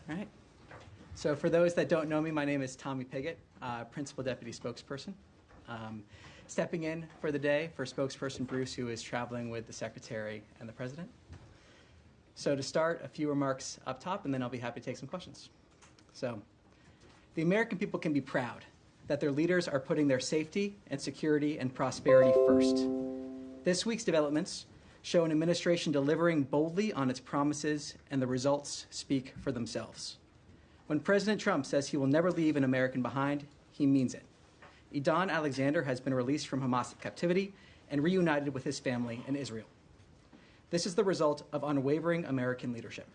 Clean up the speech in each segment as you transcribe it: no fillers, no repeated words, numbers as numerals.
All right. So for those that don't know me, my name is Tommy Pigott, Principal Deputy Spokesperson. Stepping in for the day for Spokesperson Bruce, who is traveling with the Secretary and the President. So to start, a few remarks up top, and then I'll be happy to take some questions. So the American people can be proud that their leaders are putting their safety and security and prosperity first. This week's developments show an administration delivering boldly on its promises, and the results speak for themselves. When President Trump says he will never leave an American behind, he means it. Idan Alexander has been released from Hamas captivity and reunited with his family in Israel. This is the result of unwavering American leadership.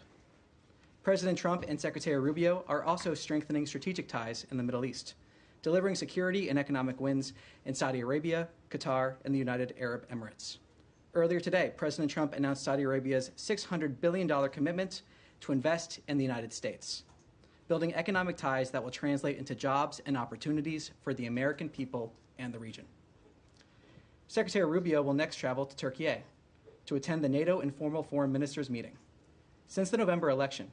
President Trump and Secretary Rubio are also strengthening strategic ties in the Middle East, delivering security and economic wins in Saudi Arabia, Qatar, and the United Arab Emirates. Earlier today, President Trump announced Saudi Arabia's $600 billion commitment to invest in the United States, building economic ties that will translate into jobs and opportunities for the American people and the region. Secretary Rubio will next travel to Turkey to attend the NATO Informal Foreign Ministers meeting. Since the November election,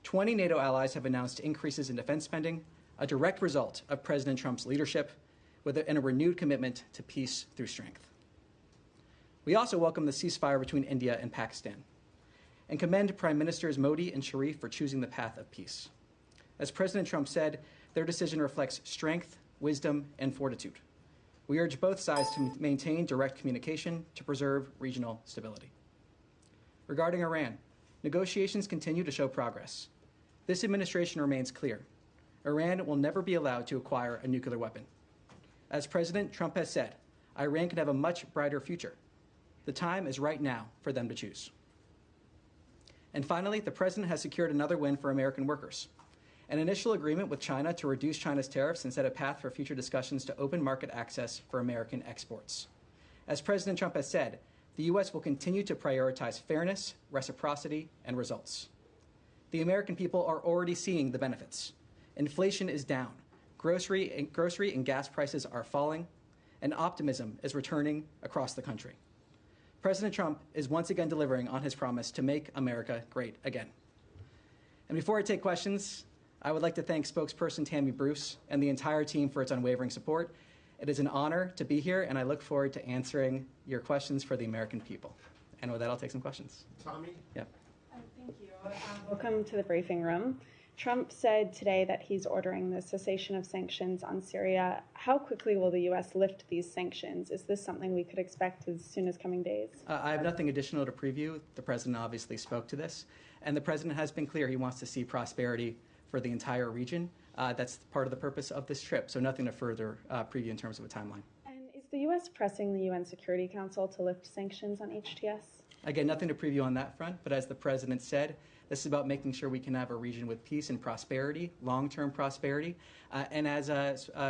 20 NATO allies have announced increases in defense spending, a direct result of President Trump's leadership, and a renewed commitment to peace through strength. We also welcome the ceasefire between India and Pakistan and commend Prime Ministers Modi and Sharif for choosing the path of peace. As President Trump said, their decision reflects strength, wisdom, and fortitude. We urge both sides to maintain direct communication to preserve regional stability. Regarding Iran, negotiations continue to show progress. This administration remains clear. Iran will never be allowed to acquire a nuclear weapon. As President Trump has said, Iran can have a much brighter future. The time is right now for them to choose. And finally, the President has secured another win for American workers. An initial agreement with China to reduce China's tariffs and set a path for future discussions to open market access for American exports. As President Trump has said, the U.S. will continue to prioritize fairness, reciprocity, and results. The American people are already seeing the benefits. Inflation is down, grocery and gas prices are falling, and optimism is returning across the country. President Trump is once again delivering on his promise to make America great again. And before I take questions, I would like to thank Spokesperson Tammy Bruce and the entire team for its unwavering support. It is an honor to be here, and I look forward to answering your questions for the American people. And with that, I'll take some questions. Tommy? Yep. Thank you. Welcome to the briefing room. Trump said today that he's ordering the cessation of sanctions on Syria. How quickly will the U.S. lift these sanctions? Is this something we could expect as soon as coming days? I have nothing additional to preview. The President obviously spoke to this, and the President has been clear he wants to see prosperity for the entire region. That's part of the purpose of this trip, so nothing to further preview in terms of a timeline. And is the U.S. pressing the UN Security Council to lift sanctions on HTS? Again, nothing to preview on that front, but as the President said, this is about making sure we can have a region with peace and prosperity, long-term prosperity. And as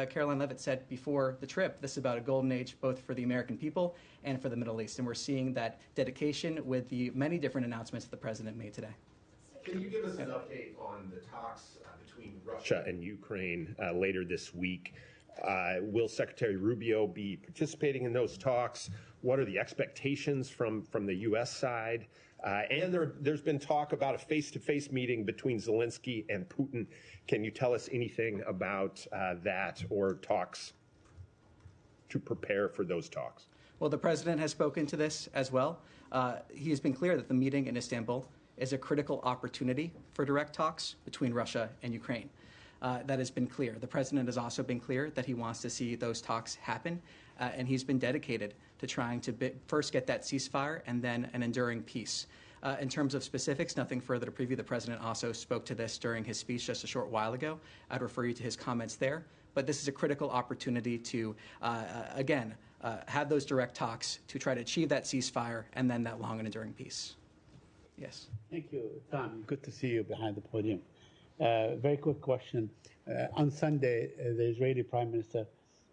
Caroline Leavitt said before the trip, this is about a golden age both for the American people and for the Middle East. And we're seeing that dedication with the many different announcements that the President made today. Can you give us an update on the talks between Russia and Ukraine later this week? Will Secretary Rubio be participating in those talks? What are the expectations from the U.S. side? And there's been talk about a face-to-face meeting between Zelensky and Putin. Can you tell us anything about that or talks to prepare for those talks? Well, the President has spoken to this as well. He has been clear that the meeting in Istanbul is a critical opportunity for direct talks between Russia and Ukraine. That has been clear. The President has also been clear that he wants to see those talks happen, and he's been dedicated to trying to first get that ceasefire and then an enduring peace. In terms of specifics, nothing further to preview. The President also spoke to this during his speech just a short while ago. I'd refer you to his comments there. But this is a critical opportunity to, again, have those direct talks to try to achieve that ceasefire and then that long and enduring peace. Yes. Thank you, Tom. Good to see you behind the podium. Very quick question. On Sunday, the Israeli Prime Minister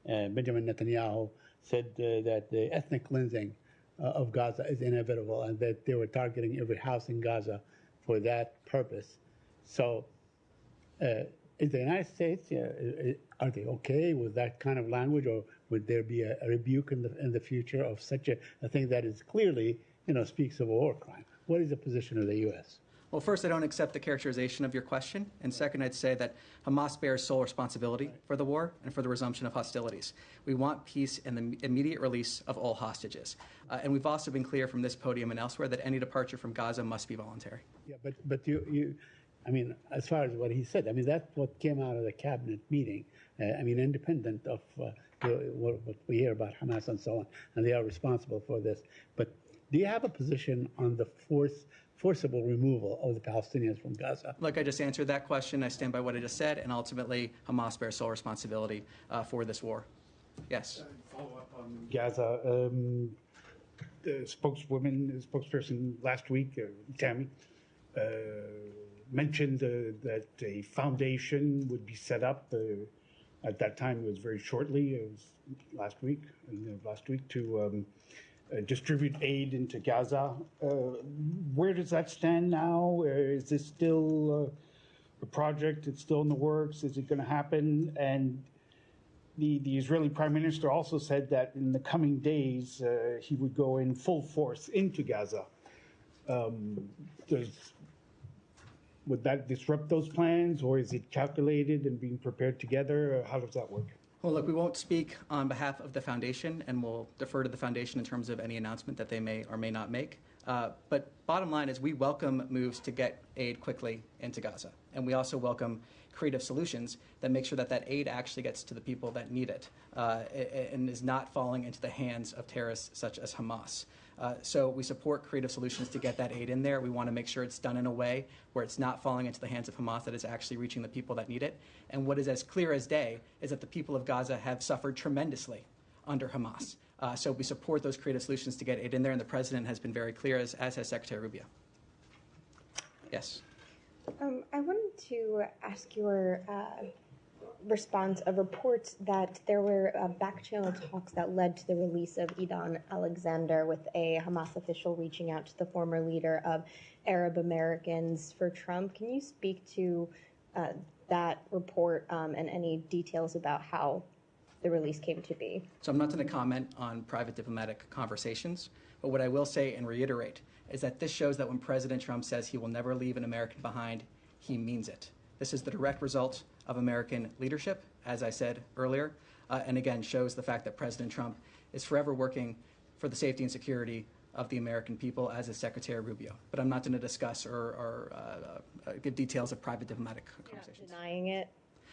Benjamin Netanyahu said that the ethnic cleansing of Gaza is inevitable and that they were targeting every house in Gaza for that purpose. So in the United States, are they okay with that kind of language, or would there be a rebuke in the future of such a thing that is clearly, speaks of a war crime? What is the position of the U.S.? Well, first, I don't accept the characterization of your question. And second, I'd say that Hamas bears sole responsibility for the war and for the resumption of hostilities. We want peace and the immediate release of all hostages. And we've also been clear from this podium and elsewhere that any departure from Gaza must be voluntary. Yeah, but you, I mean, as far as what he said, I mean, that's what came out of the cabinet meeting. I mean, independent of what we hear about Hamas and so on, and they are responsible for this. But do you have a position on the forcible removal of the Palestinians from Gaza? Like I just answered that question, I stand by what I just said, and ultimately Hamas bears sole responsibility for this war. Yes. Follow up on Gaza. The spokesperson last week, Tammy, mentioned that a foundation would be set up. At that time, it was very shortly. It was last week to distribute aid into Gaza. Where does that stand now? Is this still a project? It's still in the works? Is it going to happen? And the Israeli Prime Minister also said that in the coming days he would go in full force into Gaza. Would that disrupt those plans, or is it calculated and being prepared together? How does that work? Well, look, we won't speak on behalf of the foundation, and we'll defer to the foundation in terms of any announcement that they may or may not make. But bottom line is we welcome moves to get aid quickly into Gaza. And we also welcome creative solutions that make sure that that aid actually gets to the people that need it and is not falling into the hands of terrorists such as Hamas. So we support creative solutions to get that aid in there. We want to make sure it's done in a way where it's not falling into the hands of Hamas, that it's actually reaching the people that need it. And what is as clear as day is that the people of Gaza have suffered tremendously under Hamas. So we support those creative solutions to get aid in there, and the president has been very clear, as has Secretary Rubio. Yes. I wanted to ask your response of reports that there were back-channel talks that led to the release of Idan Alexander, with a Hamas official reaching out to the former leader of Arab Americans for Trump. Can you speak to that report and any details about how the release came to be? So I'm not going to comment on private diplomatic conversations, but what I will say and reiterate is that this shows that when President Trump says he will never leave an American behind, he means it. This is the direct result of American leadership, as I said earlier, and again shows the fact that President Trump is forever working for the safety and security of the American people, as is Secretary Rubio. But I'm not going to discuss or give details of private diplomatic conversations. You're not denying it?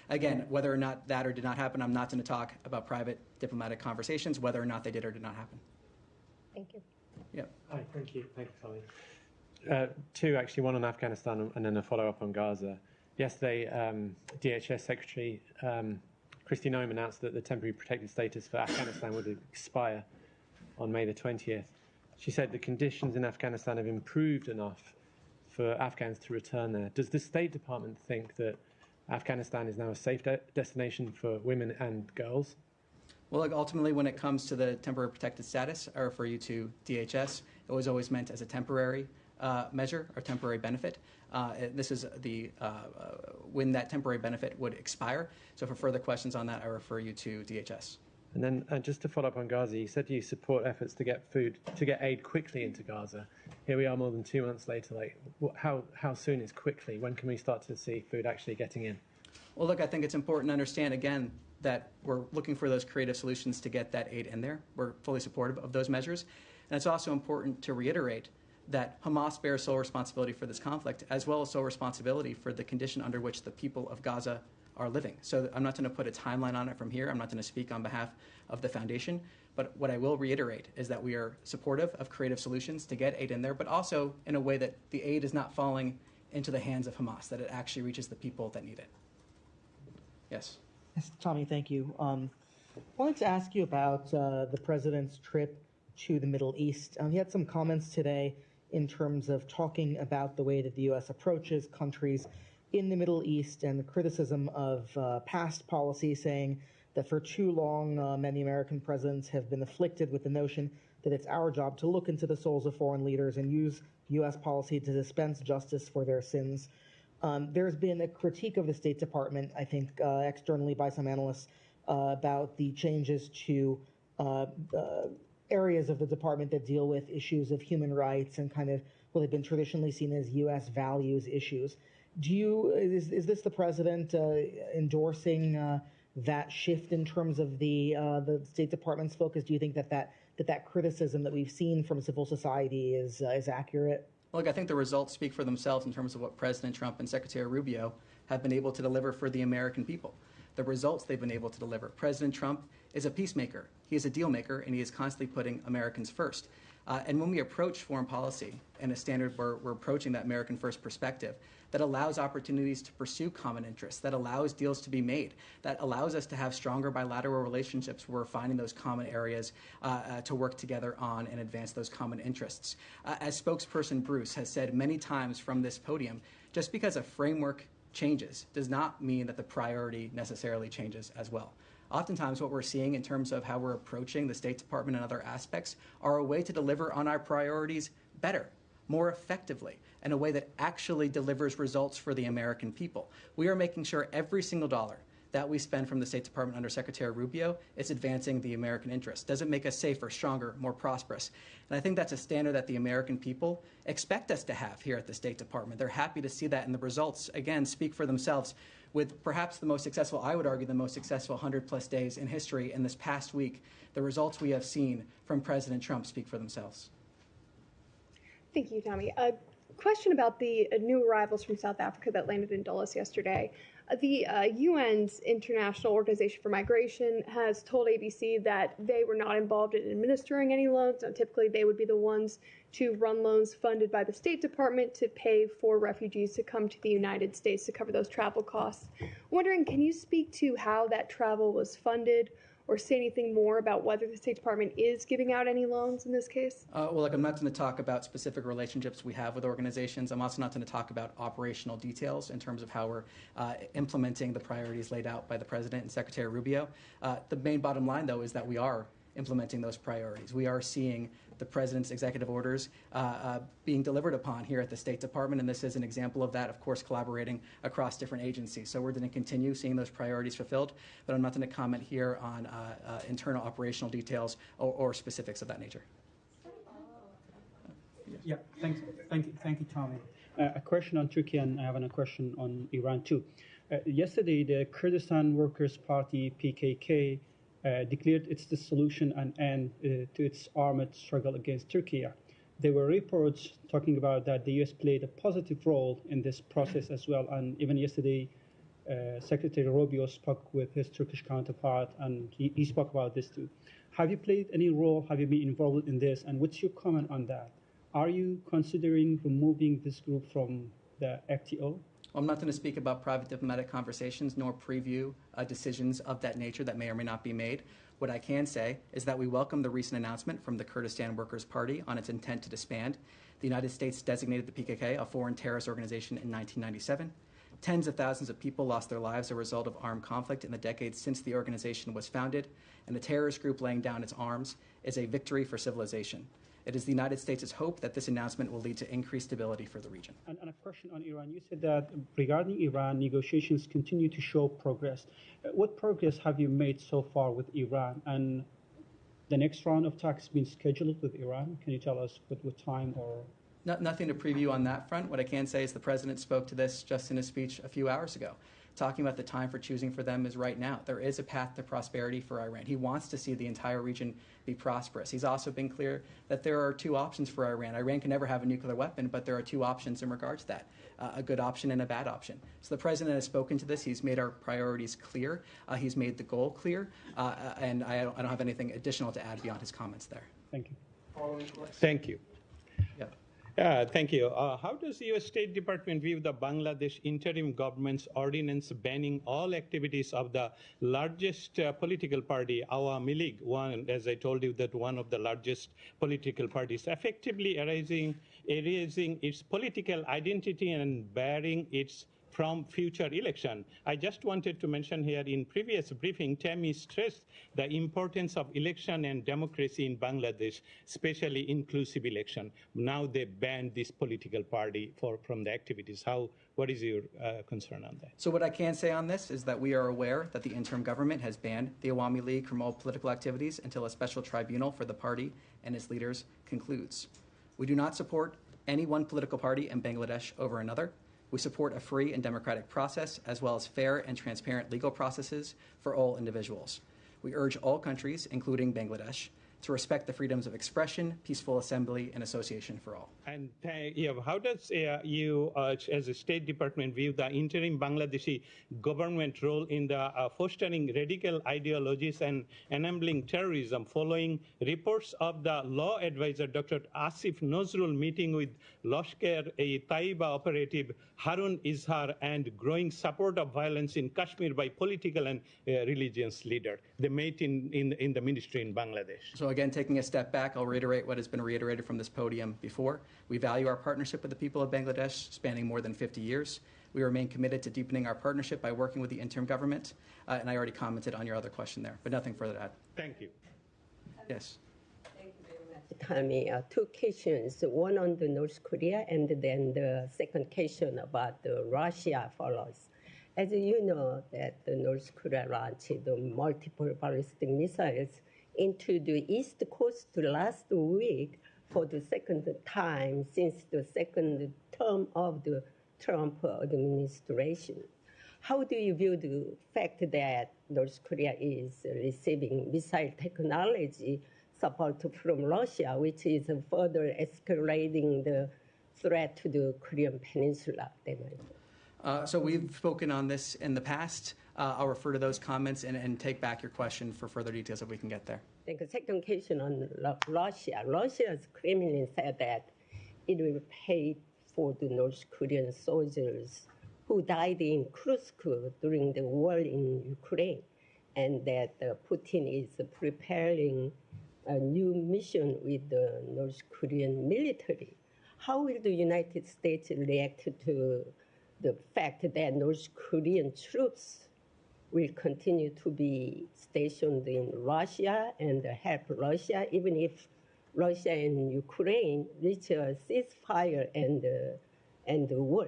Again, whether or not that or did not happen, I'm not going to talk about private diplomatic conversations, whether or not they did or did not happen. Thank you. Yeah. Hi, thank you. Thank you, Tommy. Two, actually, one on Afghanistan and then a follow-up on Gaza. Yesterday, DHS Secretary Kristi Noem announced that the temporary protected status for Afghanistan would expire on May the 20th. She said the conditions in Afghanistan have improved enough for Afghans to return there. Does the State Department think that Afghanistan is now a safe destination for women and girls? Well, look, ultimately, when it comes to the temporary protected status, I refer you to DHS. It was always meant as a temporary measure or temporary benefit. This is when that temporary benefit would expire. So for further questions on that, I refer you to DHS. And then just to follow up on Gaza, you said you support efforts to get aid quickly into Gaza. Here we are more than 2 months later. How soon is quickly? When can we start to see food actually getting in? Well, look, I think it's important to understand, again, that we're looking for those creative solutions to get that aid in there. We're fully supportive of those measures. And it's also important to reiterate that Hamas bears sole responsibility for this conflict, as well as sole responsibility for the condition under which the people of Gaza are living. So I'm not going to put a timeline on it from here. I'm not going to speak on behalf of the foundation. But what I will reiterate is that we are supportive of creative solutions to get aid in there, but also in a way that the aid is not falling into the hands of Hamas, that it actually reaches the people that need it. Yes. Yes, Tommy, thank you. I wanted to ask you about the president's trip to the Middle East. He had some comments today in terms of talking about the way that the U.S. approaches countries in the Middle East and the criticism of past policy, saying that for too long many American presidents have been afflicted with the notion that it's our job to look into the souls of foreign leaders and use U.S. policy to dispense justice for their sins. There's been a critique of the State Department, I think, externally by some analysts about the changes to areas of the department that deal with issues of human rights and kind of what have been traditionally seen as U.S. values issues. Is this the president endorsing that shift in terms of the State Department's focus? Do you think that criticism that we've seen from civil society is accurate? Look, I think the results speak for themselves in terms of what President Trump and Secretary Rubio have been able to deliver for the American people. The results they've been able to deliver. President Trump is a peacemaker. He is a deal maker, and he is constantly putting Americans first. And when we approach foreign policy in a standard where we're approaching that American first perspective, that allows opportunities to pursue common interests, that allows deals to be made, that allows us to have stronger bilateral relationships where we're finding those common areas to work together on and advance those common interests. As spokesperson Bruce has said many times from this podium, just because a framework changes does not mean that the priority necessarily changes as well. Oftentimes what we're seeing in terms of how we're approaching the State Department and other aspects are a way to deliver on our priorities better, more effectively, in a way that actually delivers results for the American people. We are making sure every single dollar that we spend from the State Department under Secretary Rubio is advancing the American interest. Does it make us safer, stronger, more prosperous? And I think that's a standard that the American people expect us to have here at the State Department. They're happy to see that, and the results, again, speak for themselves. With perhaps the most successful, I would argue, the most successful 100-plus days in history in this past week, the results we have seen from President Trump speak for themselves. Thank you, Tommy. A question about the new arrivals from South Africa that landed in Dulles yesterday. The UN's International Organization for Migration has told ABC that they were not involved in administering any loans. Now, typically, they would be the ones to run loans funded by the State Department to pay for refugees to come to the United States to cover those travel costs. I'm wondering, can you speak to how that travel was funded, or say anything more about whether the State Department is giving out any loans in this case? Well, look, I'm not going to talk about specific relationships we have with organizations. I'm also not going to talk about operational details in terms of how we're implementing the priorities laid out by the President and Secretary Rubio. The main bottom line, though, is that we are implementing those priorities. We are seeing the President's executive orders being delivered upon here at the State Department, and this is an example of that, of course, collaborating across different agencies. So we're going to continue seeing those priorities fulfilled, but I'm not going to comment here on internal operational details or specifics of that nature. Yeah, thank you, Tommy. A question on Turkey, and I have a question on Iran too. Yesterday, the Kurdistan Workers' Party (PKK) declared its dissolution and end to its armed struggle against Turkey. There were reports talking about that the U.S. played a positive role in this process as well, and even yesterday, Secretary Rubio spoke with his Turkish counterpart, and he spoke about this too. Have you played any role? Have you been involved in this? And what's your comment on that? Are you considering removing this group from the FTO? I'm not going to speak about private diplomatic conversations nor preview decisions of that nature that may or may not be made. What I can say is that we welcome the recent announcement from the Kurdistan Workers' Party on its intent to disband. The United States designated the PKK a foreign terrorist organization in 1997. Tens of thousands of people lost their lives as a result of armed conflict in the decades since the organization was founded, and the terrorist group laying down its arms is a victory for civilization. It is the United States' hope that this announcement will lead to increased stability for the region. And a question on Iran. You said that regarding Iran, negotiations continue to show progress. What progress have you made so far with Iran? And the next round of talks been scheduled with Iran? Can you tell us what time or? Nothing to preview on that front. What I can say is the President spoke to this just in his speech a few hours ago, talking about the time for choosing for them is right now. There is a path to prosperity for Iran. He wants to see the entire region be prosperous. He's also been clear that there are two options for Iran. Iran can never have a nuclear weapon, but there are two options in regards to that, a good option and a bad option. So the President has spoken to this. He's made our priorities clear. He's made the goal clear. And I don't have anything additional to add beyond his comments there. Thank you. Thank you. Yeah. Thank you. How does the U.S. State Department view the Bangladesh interim government's ordinance banning all activities of the largest political party, Awami League, one, as I told you, that one of the largest political parties, effectively erasing its political identity and barring its from future election? I just wanted to mention here in previous briefing, Tammy stressed the importance of election and democracy in Bangladesh, especially inclusive election. Now they banned this political party from the activities. What is your concern on that? So what I can say on this is that we are aware that the interim government has banned the Awami League from all political activities until a special tribunal for the party and its leaders concludes. We do not support any one political party in Bangladesh over another. We support a free and democratic process, as well as fair and transparent legal processes for all individuals. We urge all countries, including Bangladesh, to respect the freedoms of expression, peaceful assembly, and association for all. And how does you, as a State Department, view the interim Bangladeshi government role in the fostering radical ideologies and enabling terrorism, following reports of the law advisor Dr. Asif Nazrul meeting with Lashkar-e-Taiba operative Harun Izhar and growing support of violence in Kashmir by political and religious leaders? They met in the ministry in Bangladesh. So again, taking a step back, I'll reiterate what has been reiterated from this podium before. We value our partnership with the people of Bangladesh, spanning more than 50 years. We remain committed to deepening our partnership by working with the interim government. And I already commented on your other question there, but nothing further to add. Thank you. Yes. Thank you very much, Tommy. Two questions, one on the North Korea and then the second question about the Russia follows. As you know, that the North Korea launched the multiple ballistic missiles into the East Coast last week for the second time since the second term of the Trump administration. How do you view the fact that North Korea is receiving missile technology support from Russia, which is further escalating the threat to the Korean Peninsula? So we've spoken on this in the past. I'll refer to those comments and take back your question for further details if we can get there. The second question on Russia. Russia's Kremlin said that it will pay for the North Korean soldiers who died in Kursk during the war in Ukraine, and that Putin is preparing a new mission with the North Korean military. How will the United States react to the fact that North Korean troops will continue to be stationed in Russia and help Russia, even if Russia and Ukraine reach a ceasefire and the war?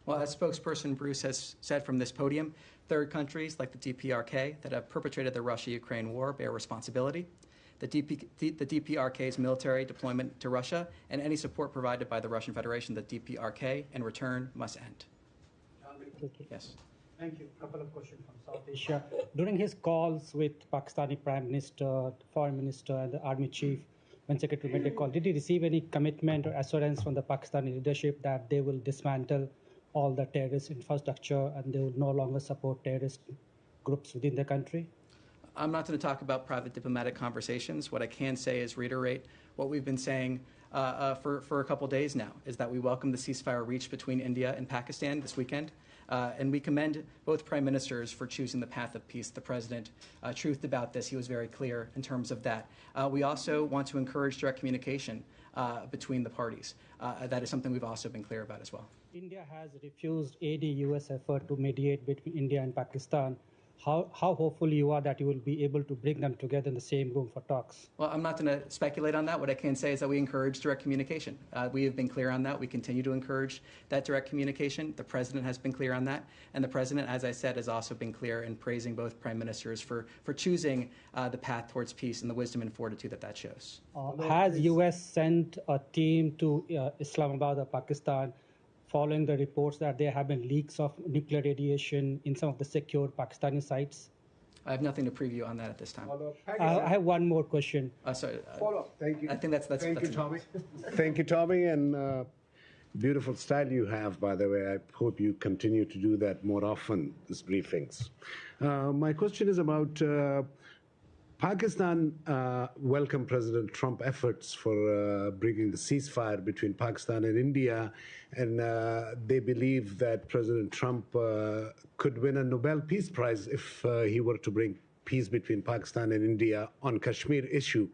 Well, as spokesperson Bruce has said from this podium, third countries like the DPRK that have perpetrated the Russia-Ukraine war bear responsibility. The DPRK's military deployment to Russia and any support provided by the Russian Federation, the DPRK, in return must end. Thank you. Yes. Thank you. A couple of questions from South Asia. During his calls with Pakistani Prime Minister, Foreign Minister, and the Army Chief, when Secretary made a call, did he receive any commitment or assurance from the Pakistani leadership that they will dismantle all the terrorist infrastructure and they will no longer support terrorist groups within the country? I'm not going to talk about private diplomatic conversations. What I can say is reiterate what we've been saying for a couple days now, is that we welcome the ceasefire reached between India and Pakistan this weekend. And we commend both prime ministers for choosing the path of peace. The president truthed about this. He was very clear in terms of that. We also want to encourage direct communication between the parties. That is something we've also been clear about as well. India has refused any U.S. effort to mediate between India and Pakistan. How hopeful you are that you will be able to bring them together in the same room for talks? Well, I'm not going to speculate on that. What I can say is that we encourage direct communication. We have been clear on that. We continue to encourage that direct communication. The president has been clear on that. And the president, as I said, has also been clear in praising both prime ministers for choosing the path towards peace and the wisdom and fortitude that shows. Has U.S. sent a team to Islamabad or Pakistan following the reports that there have been leaks of nuclear radiation in some of the secure Pakistani sites? I have nothing to preview on that at this time. I have one more question. Sorry. Follow-up. Thank you. I think that's Thank you, Tommy. Thank you, Tommy, and beautiful style you have, by the way. I hope you continue to do that more often, these briefings. My question is about Pakistan welcomed President Trump's efforts for bringing the ceasefire between Pakistan and India, and they believe that President Trump could win a Nobel Peace Prize if he were to bring peace between Pakistan and India on Kashmir issue.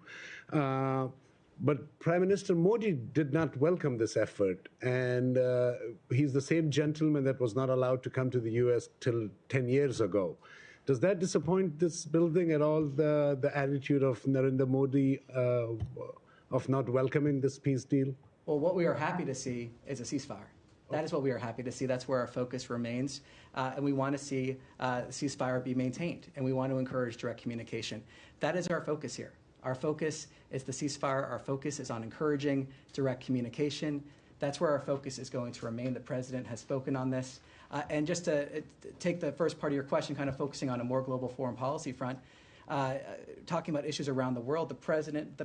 But Prime Minister Modi did not welcome this effort, and he's the same gentleman that was not allowed to come to the U.S. till 10 years ago. Does that disappoint this building at all, the attitude of Narendra Modi of not welcoming this peace deal? Well, what we are happy to see is a ceasefire. That is what we are happy to see. That's where our focus remains. And we want to see ceasefire be maintained. And we want to encourage direct communication. That is our focus here. Our focus is the ceasefire. Our focus is on encouraging direct communication. That's where our focus is going to remain. The president has spoken on this. And just to take the first part of your question, kind of focusing on a more global foreign policy front, talking about issues around the world, President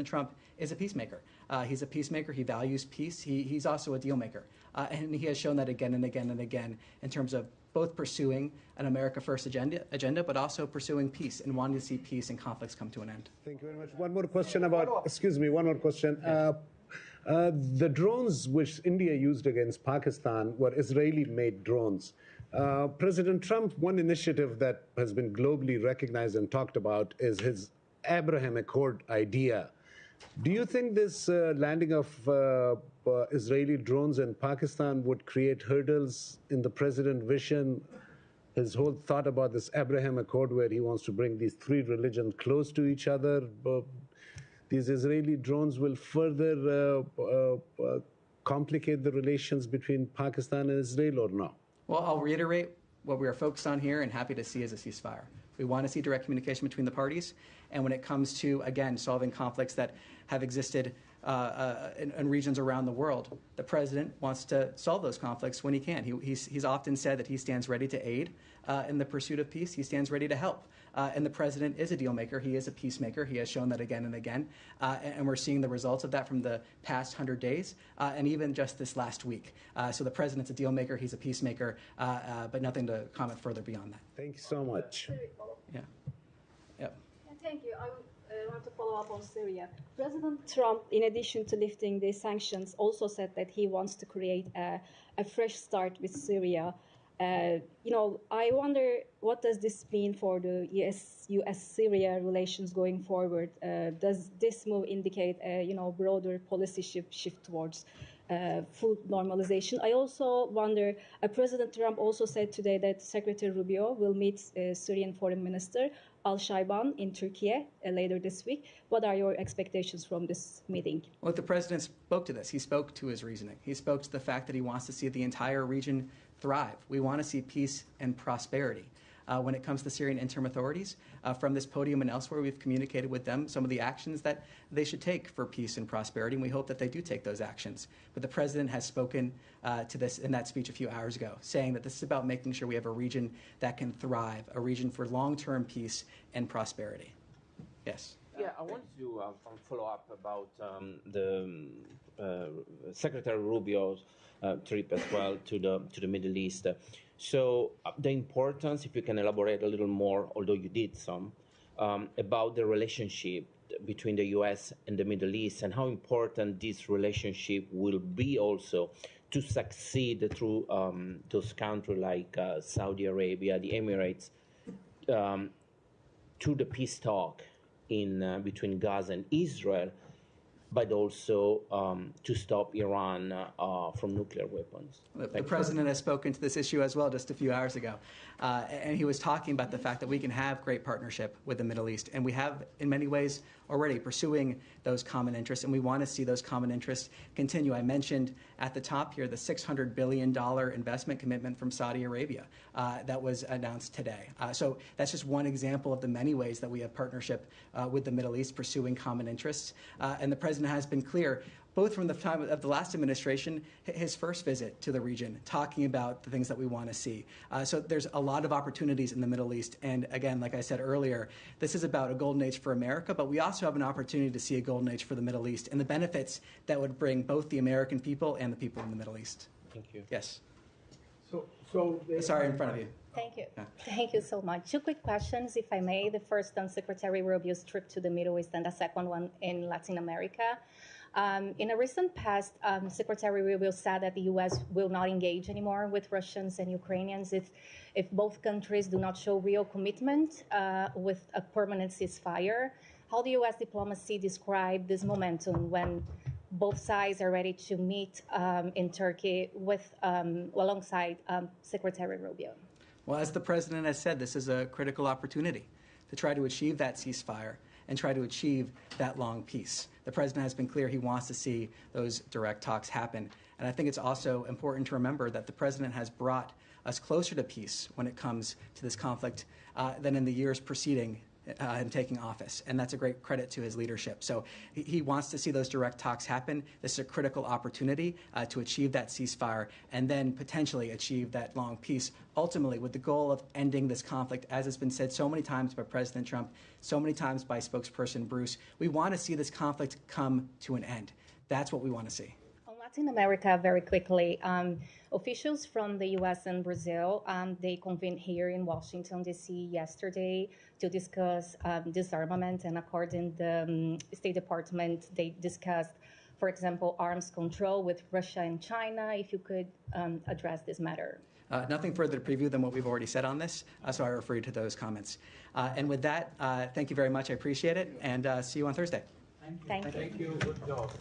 Trump, is a peacemaker. He's a peacemaker. He values peace. He's also a deal maker. And he has shown that again and again and again in terms of both pursuing an America First agenda, but also pursuing peace and wanting to see peace and conflicts come to an end. Thank you very much. One more question one more question. The drones which India used against Pakistan were Israeli-made drones. President Trump, one initiative that has been globally recognized and talked about is his Abraham Accord idea. Do you think this landing of Israeli drones in Pakistan would create hurdles in the president's vision, his whole thought about this Abraham Accord where he wants to bring these three religions close to each other? These Israeli drones will further complicate the relations between Pakistan and Israel or no? Well, I'll reiterate what we are focused on here and happy to see as a ceasefire. We want to see direct communication between the parties. And when it comes to, again, solving conflicts that have existed in regions around the world, the president wants to solve those conflicts when he can. He's often said that he stands ready to aid in the pursuit of peace. He stands ready to help. And the president is a deal maker. He is a peacemaker. He has shown that again and again. And we're seeing the results of that from the past 100 days and even just this last week. So the president's a deal maker. He's a peacemaker, but nothing to comment further beyond that. Thank you so much. Yeah. Yep. Thank you. I want to follow up on Syria. President Trump, in addition to lifting the sanctions, also said that he wants to create a fresh start with Syria. I wonder, what does this mean for the U.S.-Syria relations going forward? Does this move indicate a broader policy shift towards full normalization? I also wonder, President Trump also said today that Secretary Rubio will meet Syrian Foreign Minister Al-Shaiban in Turkey later this week. What are your expectations from this meeting? Well, the president spoke to this. He spoke to his reasoning. He spoke to the fact that he wants to see the entire region thrive. We want to see peace and prosperity. When it comes to Syrian interim authorities, from this podium and elsewhere, we've communicated with them some of the actions that they should take for peace and prosperity, and we hope that they do take those actions. But the president has spoken to this in that speech a few hours ago, saying that this is about making sure we have a region that can thrive, a region for long-term peace and prosperity. Yes? Yeah, I want to follow up about the Secretary Rubio's trip as well to the Middle East. So the importance, if you can elaborate a little more, although you did some, about the relationship between the U.S. and the Middle East and how important this relationship will be also to succeed through those countries like Saudi Arabia, the Emirates, to the peace talk in between Gaza and Israel, but also to stop Iran from nuclear weapons. The president has spoken to this issue as well just a few hours ago. And he was talking about the fact that we can have great partnership with the Middle East. And we have, in many ways, already pursuing those common interests. And we want to see those common interests continue. I mentioned at the top here the $600 billion investment commitment from Saudi Arabia that was announced today. So that's just one example of the many ways that we have partnership with the Middle East pursuing common interests. And the president has been clear, both from the time of the last administration, his first visit to the region, talking about the things that we want to see. So there's a lot of opportunities in the Middle East. And again, like I said earlier, this is about a golden age for America, but we also have an opportunity to see a golden age for the Middle East and the benefits that would bring both the American people and the people in the Middle East. Thank you. Yes. Sorry, in front of you. Thank you. Thank you so much. Two quick questions, if I may. The first on Secretary Rubio's trip to the Middle East and the second one in Latin America. In a recent past, Secretary Rubio said that the U.S. will not engage anymore with Russians and Ukrainians if both countries do not show real commitment with a permanent ceasefire. How do U.S. diplomacy describe this momentum when both sides are ready to meet in Turkey with alongside Secretary Rubio? Well, as the president has said, this is a critical opportunity to try to achieve that ceasefire and try to achieve that long peace. The president has been clear he wants to see those direct talks happen. And I think it's also important to remember that the president has brought us closer to peace when it comes to this conflict than in the years preceding him taking office, and that's a great credit to his leadership. So he wants to see those direct talks happen. This is a critical opportunity to achieve that ceasefire and then potentially achieve that long peace, ultimately with the goal of ending this conflict, as has been said so many times by President Trump, so many times by spokesperson Bruce. We want to see this conflict come to an end. That's what we want to see. On Latin America, very quickly, officials from the U.S. and Brazil, they convened here in Washington, D.C. yesterday to discuss disarmament, and according to the State Department, they discussed, for example, arms control with Russia and China. If you could address this matter. Nothing further to preview than what we've already said on this, so I refer you to those comments. And with that, thank you very much. I appreciate it, and see you on Thursday. Thank you. Thank you. Good job.